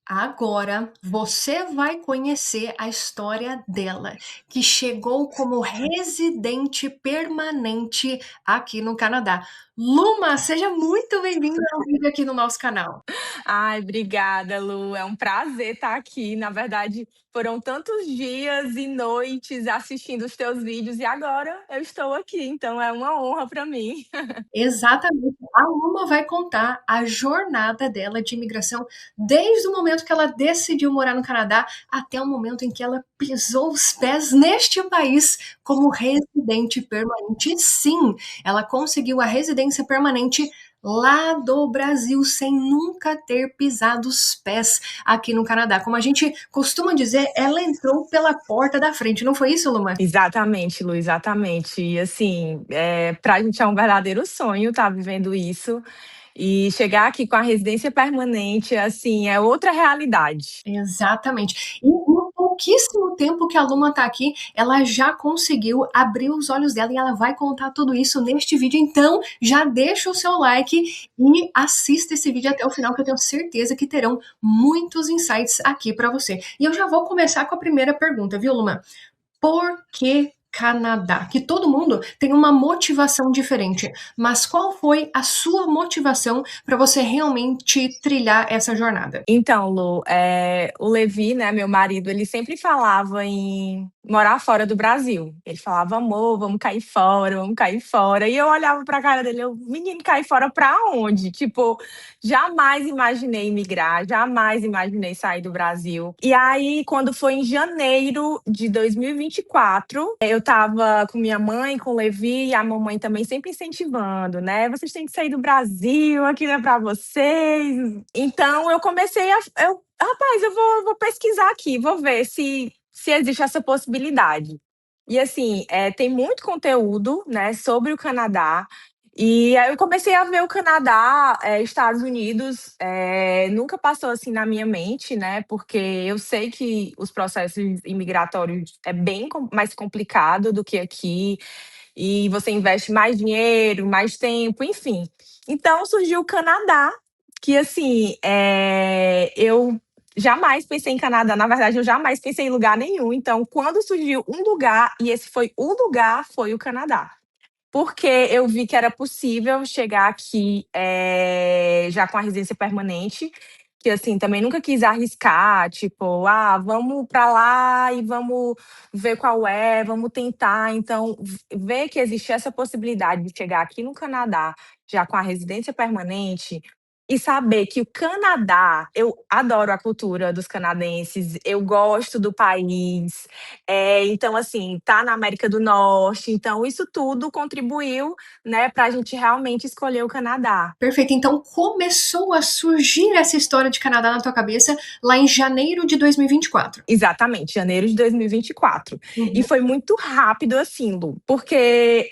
Agora você vai conhecer a história dela, que chegou como residente permanente aqui no Canadá. Luma, seja muito bem-vinda ao vídeo aqui no nosso canal. Ai, obrigada, Lu. É um prazer estar aqui. Na verdade, foram tantos dias e noites assistindo os teus vídeos e agora eu estou aqui, então é uma honra para mim. Exatamente. A Luma vai contar a jornada dela de imigração desde o momento que ela decidiu morar no Canadá até o momento em que ela pisou os pés neste país como residente permanente. E sim, ela conseguiu a residência permanente lá do Brasil sem nunca ter pisado os pés aqui no Canadá. Como a gente costuma dizer, ela entrou pela porta da frente. Não foi isso, Luma? Exatamente, Lu, exatamente. E assim, para a gente é um verdadeiro sonho estar vivendo isso e chegar aqui com a residência permanente, assim, é outra realidade. Exatamente. E no pouquíssimo tempo que a Luma está aqui, ela já conseguiu abrir os olhos dela e ela vai contar tudo isso neste vídeo. Então, já deixa o seu like e assista esse vídeo até o final, que eu tenho certeza que terão muitos insights aqui para você. E eu já vou começar com a primeira pergunta, viu, Luma? Por que Canadá? Que todo mundo tem uma motivação diferente, mas qual foi a sua motivação para você realmente trilhar essa jornada? Então, Lu, o Levi, né, meu marido, ele sempre falava em morar fora do Brasil. Ele falava: "Amor, vamos cair fora, vamos cair fora". E eu olhava pra cara dele, eu: "Menino, cair fora pra onde?". Tipo, jamais imaginei migrar, jamais imaginei sair do Brasil. E aí, quando foi em janeiro de 2024, eu estava com minha mãe, com o Levi, e a mamãe também sempre incentivando, né: "Vocês têm que sair do Brasil, aqui não é pra vocês". Então eu comecei a eu: "Rapaz, eu vou pesquisar aqui, vou ver se existe essa possibilidade". E assim, tem muito conteúdo, né, sobre o Canadá, e aí eu comecei a ver o Canadá, Estados Unidos, nunca passou, assim, na minha mente, né, porque eu sei que os processos imigratórios é bem mais complicado do que aqui, e você investe mais dinheiro, mais tempo, enfim. Então surgiu o Canadá, que assim, eu jamais pensei em Canadá, na verdade eu jamais pensei em lugar nenhum, então quando surgiu um lugar, e esse foi o lugar, foi o Canadá. Porque eu vi que era possível chegar aqui, já com a residência permanente, que assim, também nunca quis arriscar, tipo: "Ah, vamos pra lá e vamos ver qual é, vamos tentar". Então, ver que existia essa possibilidade de chegar aqui no Canadá, já com a residência permanente, e saber que o Canadá, eu adoro a cultura dos canadenses, eu gosto do país, então assim, tá na América do Norte, então isso tudo contribuiu, né, pra gente realmente escolher o Canadá. Perfeito. Então começou a surgir essa história de Canadá na tua cabeça lá em janeiro de 2024. Exatamente, janeiro de 2024. E quatro. E Uhum. foi muito rápido assim, Lu, porque,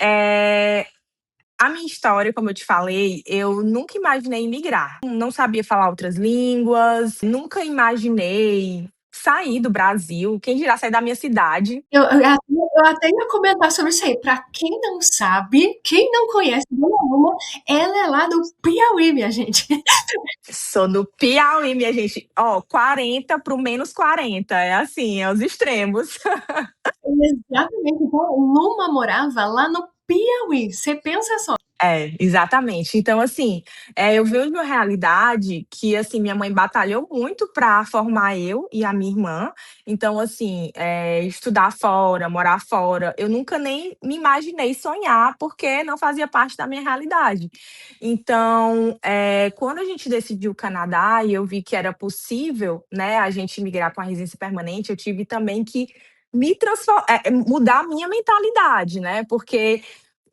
a minha história, como eu te falei, eu nunca imaginei imigrar. Não sabia falar outras línguas, nunca imaginei sair do Brasil, quem dirá sair da minha cidade. Eu até ia comentar sobre isso aí. Para quem não sabe, quem não conhece Dona Luma, ela é lá do Piauí, minha gente. Sou do Piauí, minha gente. Ó, 40 para o -40, é assim, é os extremos. Exatamente. Então, Luma morava lá no Piauí. Você pensa só. É, exatamente. Então, assim, eu vejo uma realidade que, assim, minha mãe batalhou muito para formar eu e a minha irmã. Então, assim, estudar fora, morar fora, eu nunca nem me imaginei sonhar, porque não fazia parte da minha realidade. Então, quando a gente decidiu o Canadá e eu vi que era possível, né, a gente migrar com a residência permanente, eu tive também que mudar a minha mentalidade, né, porque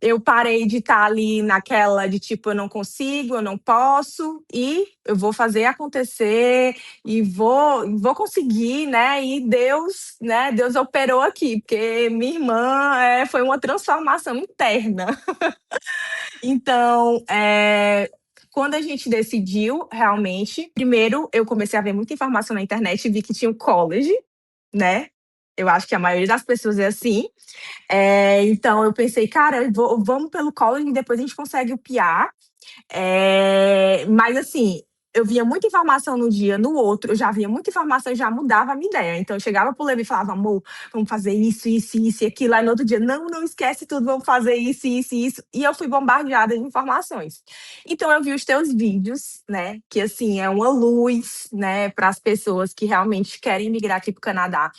eu parei de estar ali naquela de tipo: "Eu não consigo, eu não posso", e eu vou fazer acontecer e vou conseguir, né, e Deus, né, Deus operou aqui, porque minha irmã, foi uma transformação interna. Então, quando a gente decidiu, realmente, primeiro eu comecei a ver muita informação na internet e vi que tinha o college, né, eu acho que a maioria das pessoas é assim. Então eu pensei: "Cara, vamos pelo college e depois a gente consegue o PR". Mas assim, eu via muita informação no dia, no outro, eu já via muita informação e já mudava a minha ideia. Então, eu chegava pro Levi e falava, amor, vamos fazer isso, isso, isso e aquilo. Aí no outro dia, não, não esquece tudo, vamos fazer isso, isso e isso. E eu fui bombardeada de informações. Então, eu vi os teus vídeos, né? Que, assim, é uma luz, né, para as pessoas que realmente querem migrar aqui pro Canadá.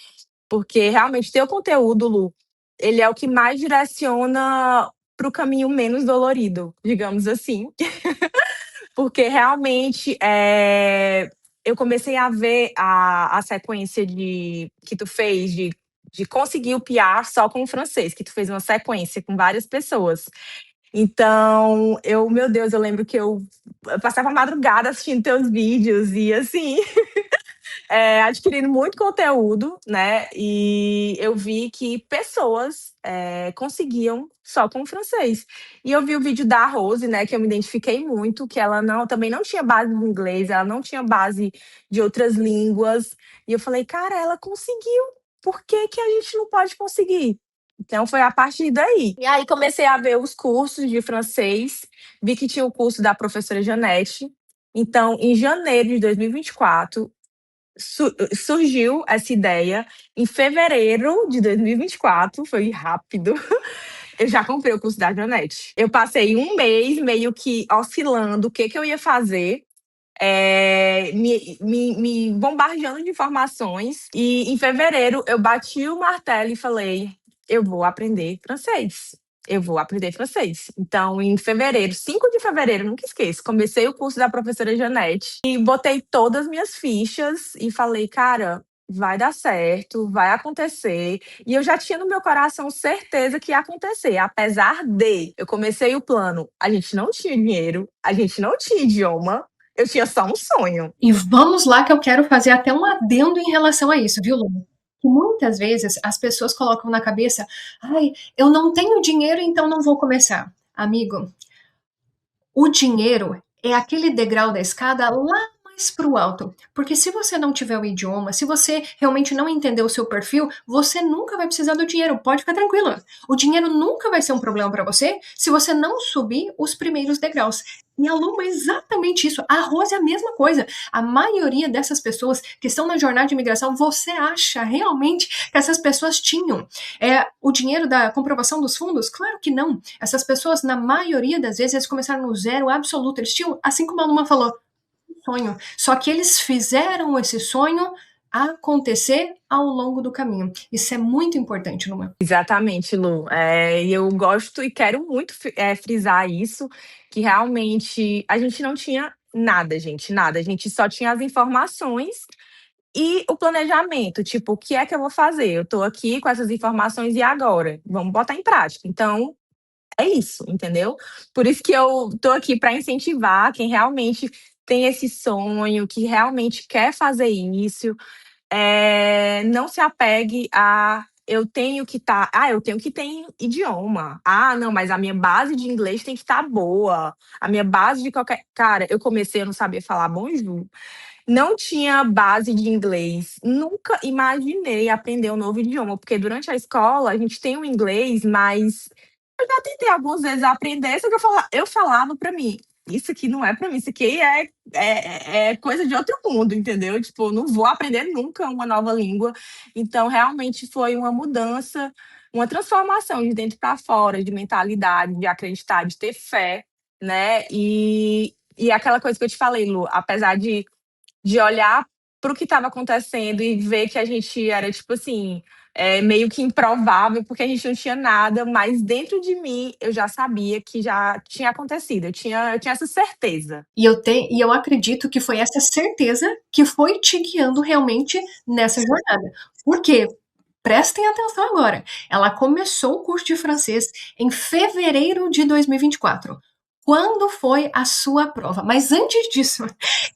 Porque, realmente, teu conteúdo, Lu, ele é o que mais direciona para o caminho menos dolorido, digamos assim. Porque realmente eu comecei a ver a sequência que tu fez de conseguir o PR só com o francês, que tu fez uma sequência com várias pessoas. Então, meu Deus, eu lembro que eu passava a madrugada assistindo teus vídeos e assim, adquirindo muito conteúdo, né? E eu vi que pessoas conseguiam só com o francês. E eu vi o vídeo da Rose, né? Que eu me identifiquei muito, que ela também não tinha base de inglês, ela não tinha base de outras línguas. E eu falei, cara, ela conseguiu. Por que que a gente não pode conseguir? Então foi a partir daí. E aí comecei a ver os cursos de francês, vi que tinha o curso da professora Janete. Então, em janeiro de 2024, surgiu essa ideia. Em fevereiro de 2024, foi rápido, eu já comprei o curso da Janete. Eu passei um mês meio que oscilando o que, que eu ia fazer, me bombardeando de informações. E em fevereiro eu bati o martelo e falei: eu vou aprender francês. Eu vou aprender francês. Então, em fevereiro, 5 de fevereiro, nunca esqueço, comecei o curso da professora Janete e botei todas as minhas fichas e falei, cara, vai dar certo, vai acontecer. E eu já tinha no meu coração certeza que ia acontecer, apesar de eu comecei o plano, a gente não tinha dinheiro, a gente não tinha idioma, eu tinha só um sonho. E vamos lá que eu quero fazer até um adendo em relação a isso, viu, Lu? Que muitas vezes as pessoas colocam na cabeça, ai, eu não tenho dinheiro, então não vou começar. Amigo, o dinheiro é aquele degrau da escada lá mais para o alto. Porque se você não tiver o idioma, se você realmente não entender o seu perfil, você nunca vai precisar do dinheiro. Pode ficar tranquila. O dinheiro nunca vai ser um problema para você se você não subir os primeiros degraus. E a Luma é exatamente isso. A Rose é a mesma coisa. A maioria dessas pessoas que estão na jornada de imigração, você acha realmente que essas pessoas tinham o dinheiro da comprovação dos fundos? Claro que não. Essas pessoas, na maioria das vezes, eles começaram no zero absoluto. Eles tinham, assim como a Luma falou, um sonho. Só que eles fizeram esse sonho acontecer ao longo do caminho. Isso é muito importante, Luma. Exatamente, Lu. E eu gosto e quero muito frisar isso, que realmente a gente não tinha nada, gente, nada. A gente só tinha as informações e o planejamento, tipo, o que é que eu vou fazer? Eu tô aqui com essas informações e agora? Vamos botar em prática. Então, é isso, entendeu? Por isso que eu tô aqui para incentivar quem realmente tem esse sonho, que realmente quer fazer isso, não se apegue a eu tenho que eu tenho que ter idioma. Ah, não, mas a minha base de inglês tem que estar boa. A minha base de qualquer. Cara, eu comecei, eu não sabia falar bonjour. Não tinha base de inglês. Nunca imaginei aprender um novo idioma, porque durante a escola a gente tem o inglês, mas eu já tentei algumas vezes aprender, só que eu falava pra mim, isso aqui não é pra mim, isso aqui é coisa de outro mundo, entendeu? Tipo, não vou aprender nunca uma nova língua. Então, realmente foi uma mudança, uma transformação de dentro para fora, de mentalidade, de acreditar, de ter fé, né? E aquela coisa que eu te falei, Lu, apesar de olhar para o que estava acontecendo e ver que a gente era, tipo assim, meio que improvável, porque a gente não tinha nada, mas dentro de mim eu já sabia que já tinha acontecido, eu tinha essa certeza. E eu acredito que foi essa certeza que foi te guiando realmente nessa jornada. Por quê? Prestem atenção agora. Ela começou o curso de francês em fevereiro de 2024. Quando foi a sua prova? Mas antes disso,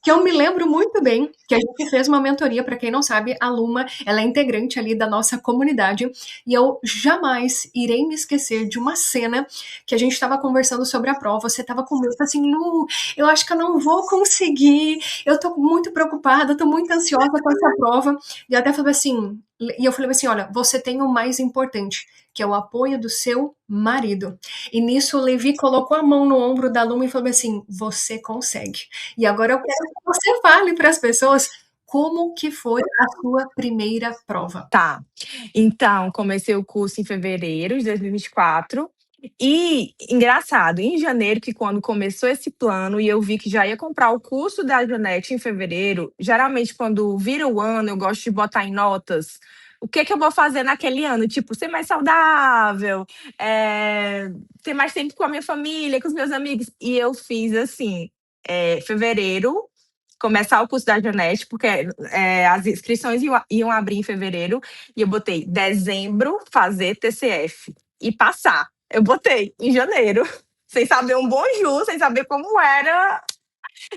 que eu me lembro muito bem que a gente fez uma mentoria, para quem não sabe, a Luma, ela é integrante ali da nossa comunidade, e eu jamais irei me esquecer de uma cena que a gente estava conversando sobre a prova, você estava comigo, assim, Lu, eu acho que eu não vou conseguir, eu tô muito preocupada, tô muito ansiosa com essa prova, e eu até falei assim, E eu falei assim: olha, você tem o mais importante, que é o apoio do seu marido. E nisso o Levi colocou a mão no ombro da Luma e falou assim: você consegue. E agora eu quero que você fale para as pessoas como que foi a sua primeira prova. Tá. Então, comecei o curso em fevereiro de 2024 e, engraçado, em janeiro, que quando começou esse plano e eu vi que já ia comprar o curso da Janete em fevereiro, geralmente quando vira o ano eu gosto de botar em notas o que eu vou fazer naquele ano, tipo, ser mais saudável, ter mais tempo com a minha família, com os meus amigos. E eu fiz assim, fevereiro, começar o curso da Janete, porque as inscrições iam abrir em fevereiro, e eu botei dezembro, fazer TCF e passar. Eu botei em janeiro, sem saber um bonjour, sem saber como era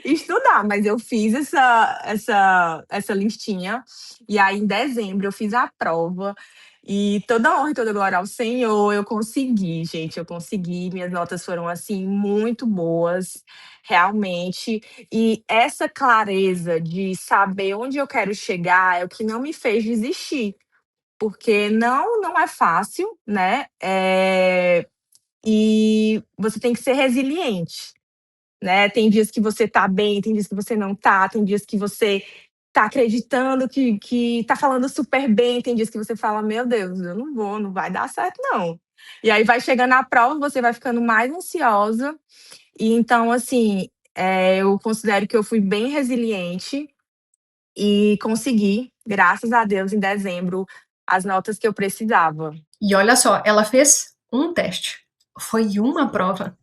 estudar, mas eu fiz essa listinha, e aí em dezembro eu fiz a prova, e toda honra e toda glória ao Senhor, eu consegui, gente, eu consegui, minhas notas foram, assim, muito boas, realmente, e essa clareza de saber onde eu quero chegar é o que não me fez desistir, porque não é fácil, né, e você tem que ser resiliente, né? Tem dias que você tá bem, tem dias que você não tá, tem dias que você tá acreditando que tá falando super bem, tem dias que você fala: "Meu Deus, eu não vou, não vai dar certo não". E aí vai chegando a prova, você vai ficando mais ansiosa, e então, assim, eu considero que eu fui bem resiliente e consegui, graças a Deus, em dezembro, as notas que eu precisava. E olha só, ela fez um teste, foi uma prova.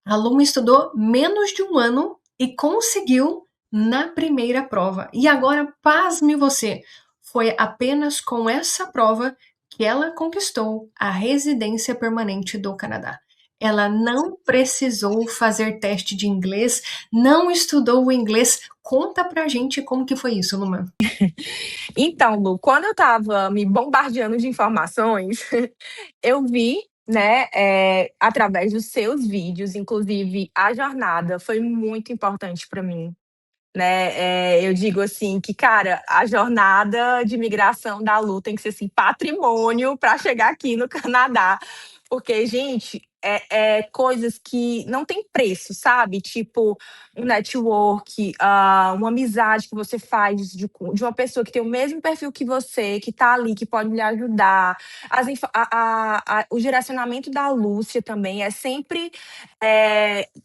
A Luma estudou menos de um ano e conseguiu na primeira prova. E agora, pasme você, foi apenas com essa prova que ela conquistou a residência permanente do Canadá. Ela não precisou fazer teste de inglês, não estudou o inglês. Conta pra gente como que foi isso, Luma. Então, Lu, quando eu estava me bombardeando de informações, eu vi, né, através dos seus vídeos, inclusive a jornada foi muito importante para mim, né, eu digo assim que, cara, a jornada de migração da Lu tem que ser, assim, patrimônio para chegar aqui no Canadá, porque, gente, coisas que não tem preço, sabe, tipo, um network, uma amizade que você faz de uma pessoa que tem o mesmo perfil que você, que tá ali, que pode lhe ajudar, as info o direcionamento da Lúcia também é sempre,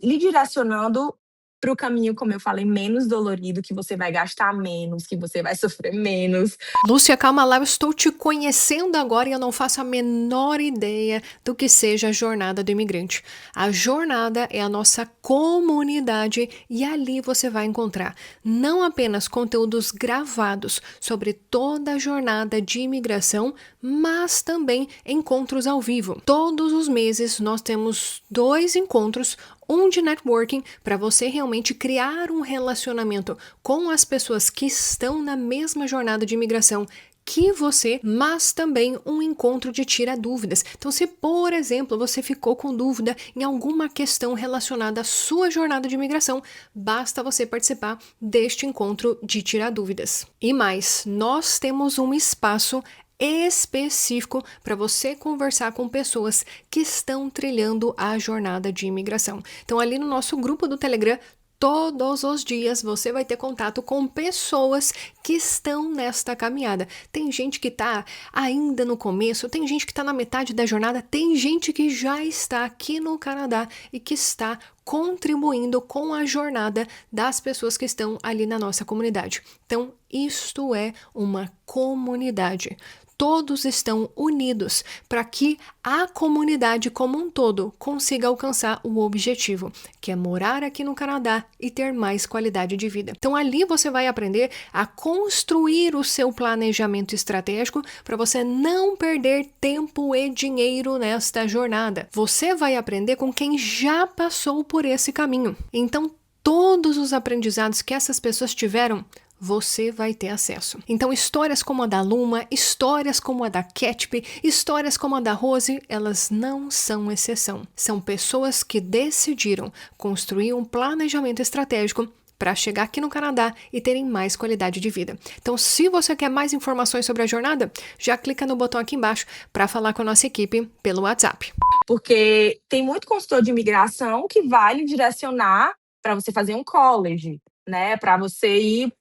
lhe direcionando para o caminho, como eu falei, menos dolorido, que você vai gastar menos, que você vai sofrer menos. Lúcia, calma lá, eu estou te conhecendo agora e eu não faço a menor ideia do que seja a jornada do imigrante. A jornada é a nossa comunidade e ali você vai encontrar não apenas conteúdos gravados sobre toda a jornada de imigração, mas também encontros ao vivo. Todos os meses nós temos 2 encontros, um de networking, para você realmente criar um relacionamento com as pessoas que estão na mesma jornada de imigração que você, mas também um encontro de tira dúvidas. Então, se por exemplo você ficou com dúvida em alguma questão relacionada à sua jornada de imigração, basta você participar deste encontro de tirar dúvidas. E mais, nós temos um espaço específico para você conversar com pessoas que estão trilhando a jornada de imigração. Então, ali no nosso grupo do Telegram, todos os dias você vai ter contato com pessoas que estão nesta caminhada. Tem gente que está ainda no começo, tem gente que está na metade da jornada, tem gente que já está aqui no Canadá e que está contribuindo com a jornada das pessoas que estão ali na nossa comunidade. Então, isto é uma comunidade. Todos estão unidos para que a comunidade como um todo consiga alcançar o objetivo, que é morar aqui no Canadá e ter mais qualidade de vida. Então ali você vai aprender a construir o seu planejamento estratégico para você não perder tempo e dinheiro nesta jornada. Você vai aprender com quem já passou por esse caminho. Então todos os aprendizados que essas pessoas tiveram, você vai ter acesso. Então, histórias como a da Luma, histórias como a da Ketp, histórias como a da Rose, elas não são exceção. São pessoas que decidiram construir um planejamento estratégico para chegar aqui no Canadá e terem mais qualidade de vida. Então, se você quer mais informações sobre a jornada, já clica no botão aqui embaixo para falar com a nossa equipe pelo WhatsApp. Porque tem muito consultor de imigração que vai lhe direcionar para você fazer um college, né? Para você ir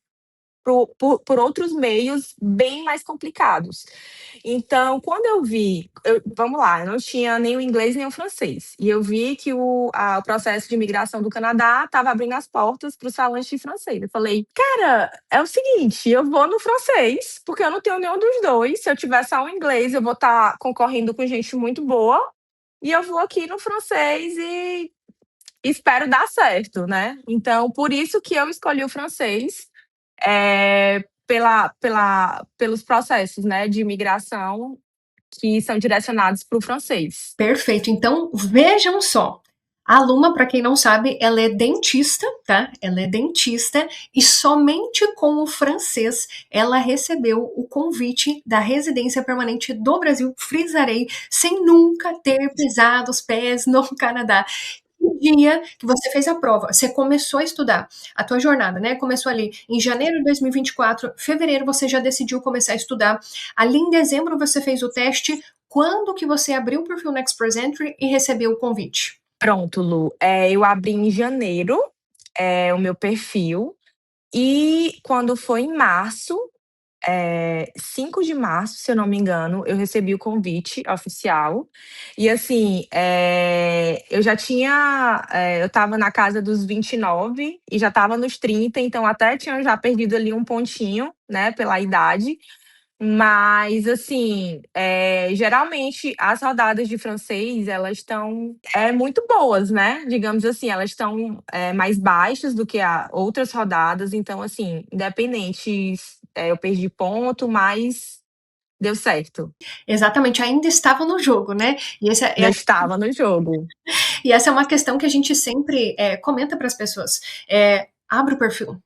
por outros meios bem mais complicados. Então, quando eu vi, vamos lá, eu não tinha nem o inglês nem o francês. E eu vi que o processo de imigração do Canadá estava abrindo as portas para os falantes de francês. Eu falei, cara, é o seguinte, eu vou no francês, porque eu não tenho nenhum dos dois. Se eu tiver só o inglês, eu vou estar concorrendo com gente muito boa. E eu vou aqui no francês e espero dar certo, né? Então, por isso que eu escolhi o francês, pelos processos, né, de imigração que são direcionados para o francês. Perfeito. Então, vejam só. A Luma, para quem não sabe, ela é dentista, tá? Ela é dentista e somente com o francês ela recebeu o convite da residência permanente do Brasil, frisarei, sem nunca ter pisado os pés no Canadá. O dia que você fez a prova, você começou a estudar, a tua jornada, né? Começou ali em janeiro de 2024, fevereiro você já decidiu começar a estudar. Ali em dezembro você fez o teste. Quando que você abriu o perfil no Express Entry e recebeu o convite? Pronto, Lu. Eu abri em janeiro, o meu perfil, e quando foi em março, 5 de março, se eu não me engano, eu recebi o convite oficial. E assim, eu já tinha, eu estava na casa dos 29 e já estava nos 30, então até tinha já perdido ali um pontinho, né, pela idade. Mas, assim, geralmente as rodadas de francês, elas estão muito boas, né? Digamos assim, elas estão mais baixas do que a outras rodadas. Então, assim, independente, eu perdi ponto, mas deu certo. Exatamente, ainda estava no jogo, né? Já estava no jogo. E essa é uma questão que a gente sempre comenta para as pessoas. Abre o perfil,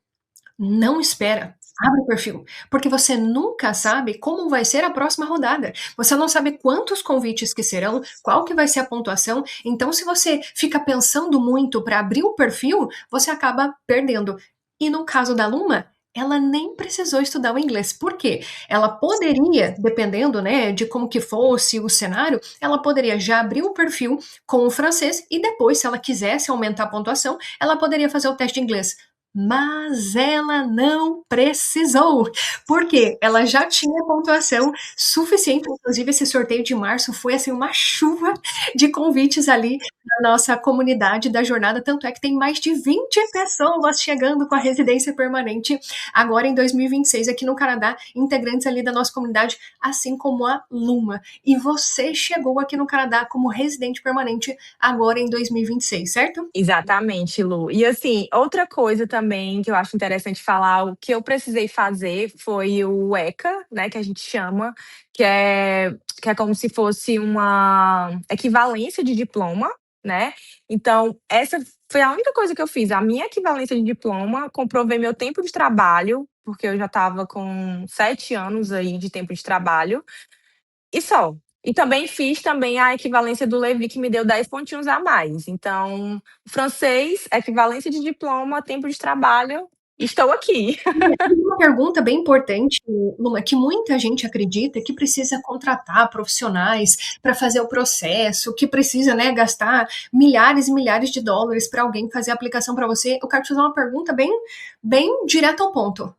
não espera. Abre o perfil, porque você nunca sabe como vai ser a próxima rodada. Você não sabe quantos convites que serão, qual que vai ser a pontuação. Então, se você fica pensando muito para abrir o perfil, você acaba perdendo. E no caso da Luma, ela nem precisou estudar o inglês. Por quê? Ela poderia, dependendo, né, de como que fosse o cenário, ela poderia já abrir o perfil com o francês e depois, se ela quisesse aumentar a pontuação, ela poderia fazer o teste de inglês. Mas ela não precisou, porque ela já tinha pontuação suficiente. Inclusive, esse sorteio de março foi assim uma chuva de convites ali na nossa comunidade da jornada. Tanto é que tem mais de 20 pessoas chegando com a residência permanente agora em 2026 aqui no Canadá, integrantes ali da nossa comunidade, assim como a Luma. E você chegou aqui no Canadá como residente permanente agora em 2026, certo? Exatamente, Lu. E assim, outra coisa também que eu acho interessante falar, o que eu precisei fazer foi o ECA, né, que a gente chama, que é como se fosse uma equivalência de diploma, né? Então, essa foi a única coisa que eu fiz, a minha equivalência de diploma, comprovei meu tempo de trabalho, porque eu já estava com 7 anos aí de tempo de trabalho, e só. E também fiz também a equivalência do Levi, que me deu 10 pontinhos a mais. Então, francês, equivalência de diploma, tempo de trabalho, estou aqui. Uma pergunta bem importante, Luma, que muita gente acredita que precisa contratar profissionais para fazer o processo, que precisa, né, gastar milhares e milhares de dólares para alguém fazer a aplicação para você. Eu quero te fazer uma pergunta bem direta ao ponto.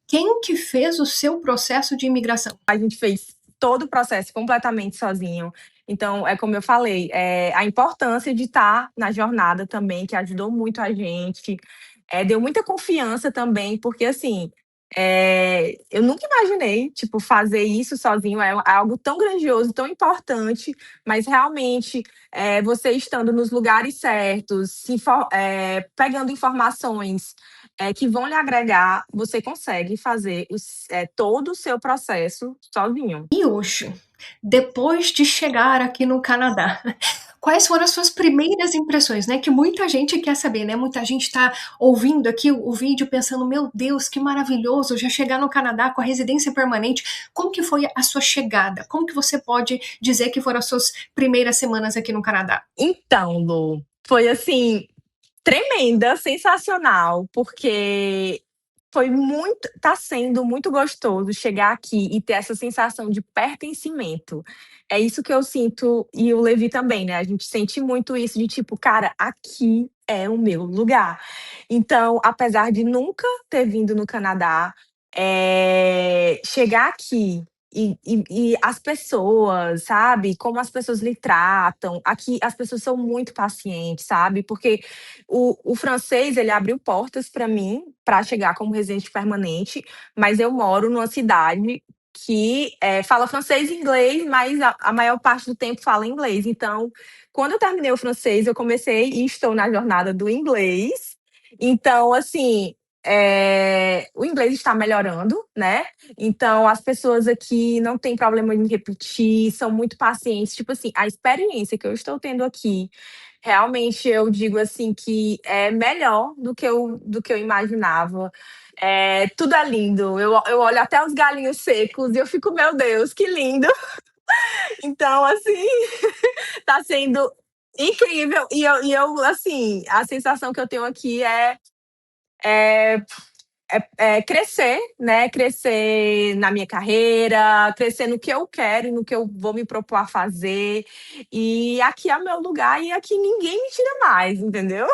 Quem que fez o seu processo de imigração? A gente fez todo o processo completamente sozinho. Então, é como eu falei, a importância de estar na jornada também, que ajudou muito a gente, deu muita confiança também, porque assim, eu nunca imaginei, tipo, fazer isso sozinho, é algo tão grandioso, tão importante, mas realmente, você estando nos lugares certos, pegando informações que vão lhe agregar, você consegue fazer todo o seu processo sozinho. E hoje, depois de chegar aqui no Canadá, quais foram as suas primeiras impressões, né? Que muita gente quer saber, né? Muita gente está ouvindo aqui o vídeo pensando, meu Deus, que maravilhoso já chegar no Canadá com a residência permanente. Como que foi a sua chegada? Como que você pode dizer que foram as suas primeiras semanas aqui no Canadá? Então, Lu, foi assim, Tremenda, sensacional, porque tá sendo muito gostoso chegar aqui e ter essa sensação de pertencimento. É isso que eu sinto e o Levi também, né, a gente sente muito isso de tipo: "Cara, aqui é o meu lugar". Então, apesar de nunca ter vindo no Canadá, chegar aqui e as pessoas, sabe, como as pessoas lhe tratam, aqui as pessoas são muito pacientes, sabe, porque o francês, ele abriu portas para mim, para chegar como residente permanente, mas eu moro numa cidade que, fala francês e inglês, mas a maior parte do tempo fala inglês. Então, quando eu terminei o francês, eu comecei e estou na jornada do inglês. Então, assim, o inglês está melhorando, né, então as pessoas aqui não têm problema em repetir, são muito pacientes. Tipo assim, a experiência que eu estou tendo aqui, realmente eu digo assim que é melhor do que eu imaginava. Tudo é lindo. Eu olho até os galinhos secos e eu fico: "Meu Deus, que lindo". Então, assim, tá sendo incrível e eu, assim, a sensação que eu tenho aqui é crescer, né, crescer na minha carreira, crescer no que eu quero e no que eu vou me propor a fazer, e aqui é o meu lugar e aqui ninguém me tira mais, entendeu?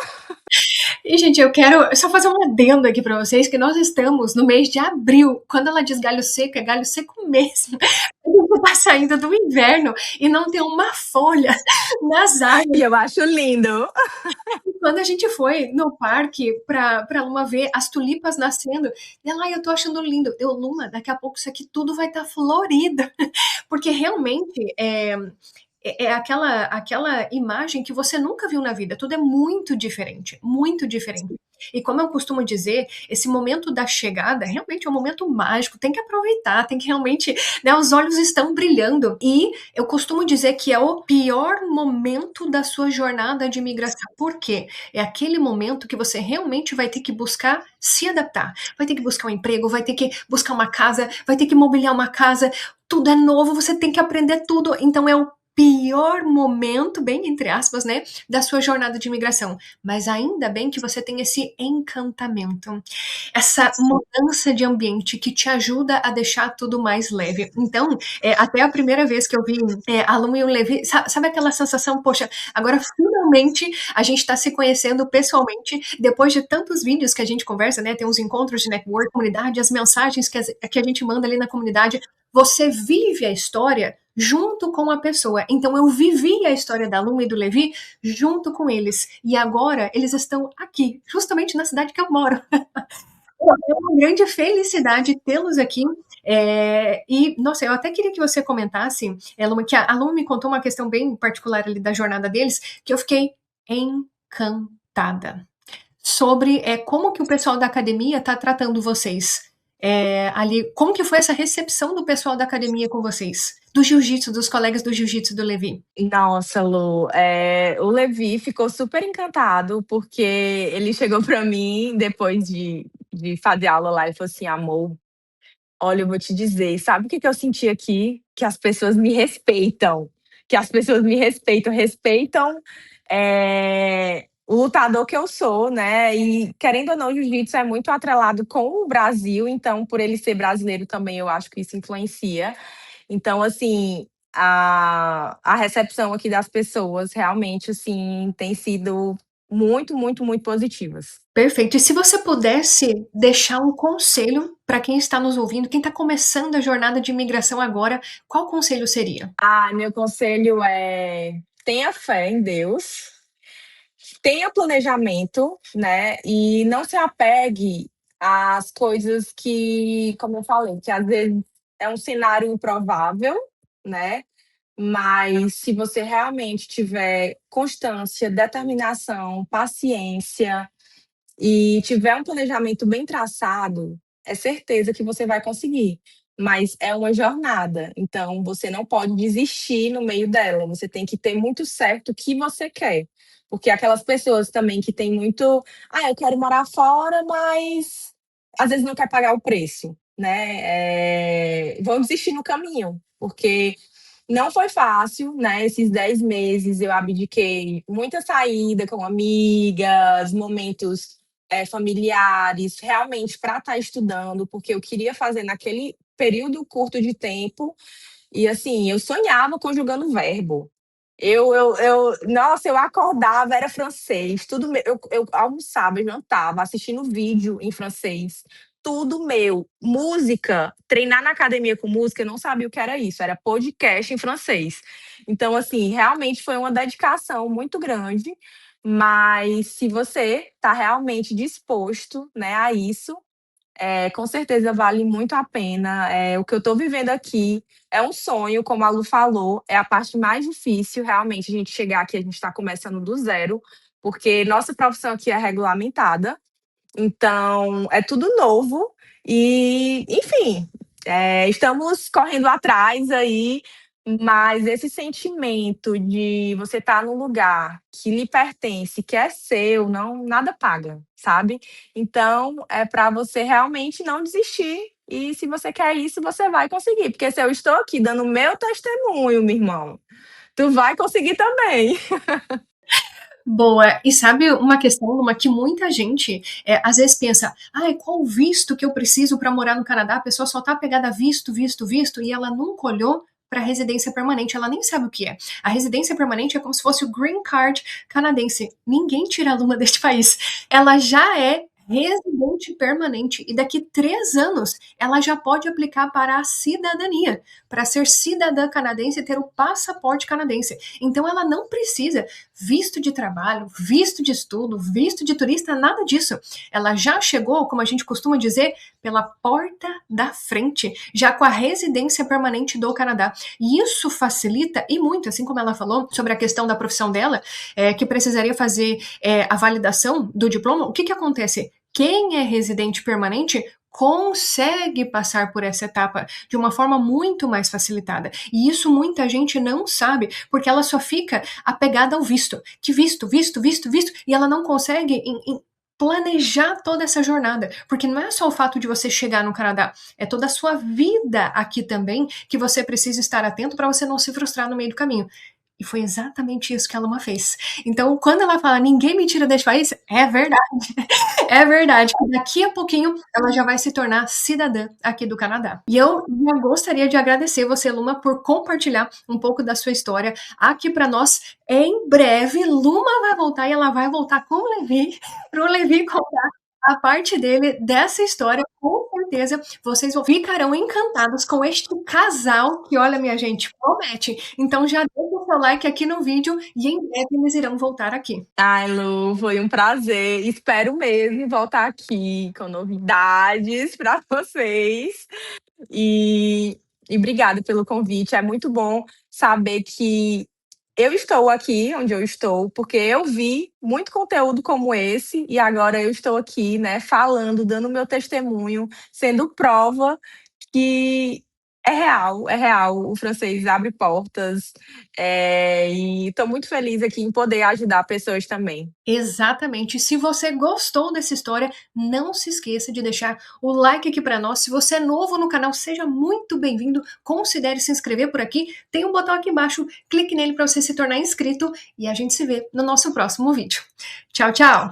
E, gente, eu quero só fazer um adendo aqui para vocês, que nós estamos no mês de abril. Quando ela diz galho seco, é galho seco mesmo. A gente tá saindo do inverno e não tem uma folha nas E árvores. eu acho lindo. Quando a gente foi no parque pra Luma ver as tulipas nascendo, ela, ai, eu tô achando lindo. Eu, Luma, daqui a pouco isso aqui tudo vai estar florido. Porque realmente é aquela imagem que você nunca viu na vida. Tudo é muito diferente, muito diferente. E como eu costumo dizer, esse momento da chegada realmente é um momento mágico, tem que aproveitar, tem que realmente, né, os olhos estão brilhando. E eu costumo dizer que é o pior momento da sua jornada de imigração. Por quê? É aquele momento que você realmente vai ter que buscar se adaptar. Vai ter que buscar um emprego, vai ter que buscar uma casa, vai ter que mobiliar uma casa, tudo é novo, você tem que aprender tudo. Então é o pior momento, bem entre aspas, né, da sua jornada de imigração. Mas ainda bem que você tem esse encantamento, essa mudança de ambiente que te ajuda a deixar tudo mais leve. Então, até a primeira vez que eu vi a Lu e o Levi, sabe aquela sensação, poxa, agora finalmente a gente está se conhecendo pessoalmente, depois de tantos vídeos que a gente conversa, né, tem uns encontros de network, comunidade, as mensagens que a gente manda ali na comunidade, você vive a história junto com a pessoa. Então eu vivi a história da Luma e do Levi junto com eles. E agora eles estão aqui, justamente na cidade que eu moro. É uma grande felicidade tê-los aqui. E, nossa, eu até queria que você comentasse, Luma, que a Luma me contou uma questão bem particular ali da jornada deles, que eu fiquei encantada. Sobre como que o pessoal da academia está tratando vocês. Ali, como que foi essa recepção do pessoal da academia com vocês? Do jiu-jitsu, dos colegas do jiu-jitsu do Levi. Nossa, Lu, o Levi ficou super encantado, porque ele chegou pra mim depois de fazer aula lá, ele falou assim: "Amor, olha, eu vou te dizer, sabe o que que eu senti aqui? Que as pessoas me respeitam, que as pessoas me respeitam, respeitam, o lutador que eu sou, né, e querendo ou não, o jiu-jitsu é muito atrelado com o Brasil, então por ele ser brasileiro também eu acho que isso influencia. Então, assim, a recepção aqui das pessoas realmente, assim, tem sido muito, muito, muito positivas. Perfeito. E se você pudesse deixar um conselho para quem está nos ouvindo, quem está começando a jornada de imigração agora, qual conselho seria? Meu conselho é: tenha fé em Deus, tenha planejamento, né, e não se apegue às coisas que, como eu falei, que às vezes é um cenário improvável, né, mas se você realmente tiver constância, determinação, paciência e tiver um planejamento bem traçado, é certeza que você vai conseguir. Mas é uma jornada, então você não pode desistir no meio dela, você tem que ter muito certo o que você quer. Porque aquelas pessoas também que têm muito: "Ah, eu quero morar fora, mas às vezes não quer pagar o preço", né, vão desistir no caminho, porque Não foi fácil, né, esses 10 meses eu abdiquei muita saída com amigas, momentos, familiares, realmente para estar estudando, porque eu queria fazer naquele período curto de tempo, e assim, eu sonhava conjugando verbo. Nossa, eu acordava, era francês, tudo meu. Eu almoçava, jantava, assistindo vídeo em francês, tudo meu. Música, treinar na academia com música, eu não sabia o que era isso, era podcast em francês. Então, assim, realmente foi uma dedicação muito grande, mas se você está realmente disposto, né, a isso, com certeza vale muito a pena. O que eu estou vivendo aqui é um sonho, como a Lu falou, é a parte mais difícil, realmente, a gente chegar aqui, a gente está começando do zero, porque nossa profissão aqui é regulamentada, então é tudo novo e, enfim, estamos correndo atrás aí, mas esse sentimento de você estar num lugar que lhe pertence, que é seu, não nada paga, sabe? Então é para você realmente não desistir. E se você quer isso, você vai conseguir. Porque se eu estou aqui dando meu testemunho, meu irmão, tu vai conseguir também. Boa. E sabe uma questão, uma que muita gente às vezes pensa, ai, qual visto que eu preciso para morar no Canadá? A pessoa só tá pegada a visto, visto, visto, e ela nunca olhou para residência permanente, ela nem sabe o que é. A residência permanente é como se fosse o green card canadense. Ninguém tira a Luma deste país. Ela já é residente permanente e daqui 3 anos ela já pode aplicar para a cidadania, para ser cidadã canadense e ter o passaporte canadense. Então ela não precisa visto de trabalho, visto de estudo, visto de turista, nada disso. Ela já chegou, como a gente costuma dizer, pela porta da frente, já com a residência permanente do Canadá. E isso facilita, e muito, assim como ela falou sobre a questão da profissão dela, que precisaria fazer a validação do diploma, o que, que acontece? Quem é residente permanente consegue passar por essa etapa de uma forma muito mais facilitada. E isso muita gente não sabe, porque ela só fica apegada ao visto. Que visto, visto, visto, visto, e ela não consegue planejar toda essa jornada, porque não é só o fato de você chegar no Canadá, é toda a sua vida aqui também que você precisa estar atento para você não se frustrar no meio do caminho. E foi exatamente isso que a Luma fez. Então, quando ela fala ninguém me tira deste país, é verdade. É verdade. Daqui a pouquinho ela já vai se tornar cidadã aqui do Canadá. E eu já gostaria de agradecer você, Luma, por compartilhar um pouco da sua história aqui para nós. Em breve, Luma vai voltar e ela vai voltar com o Levi, para o Levi contar a parte dele dessa história. Com certeza vocês ficarão encantados com este casal que, olha, minha gente, promete. Então já deixa o seu like aqui no vídeo e em breve eles irão voltar aqui. Ai, Lu, foi um prazer. Espero mesmo voltar aqui com novidades para vocês. E, e obrigada pelo convite. É muito bom saber que eu estou aqui onde eu estou, porque eu vi muito conteúdo como esse, e agora eu estou aqui, né, falando, dando meu testemunho, sendo prova que é real. O francês abre portas, e estou muito feliz aqui em poder ajudar pessoas também. Exatamente. Se você gostou dessa história, não se esqueça de deixar o like aqui para nós. Se você é novo no canal, seja muito bem-vindo. Considere se inscrever por aqui. Tem um botão aqui embaixo, clique nele para você se tornar inscrito e a gente se vê no nosso próximo vídeo. Tchau, tchau!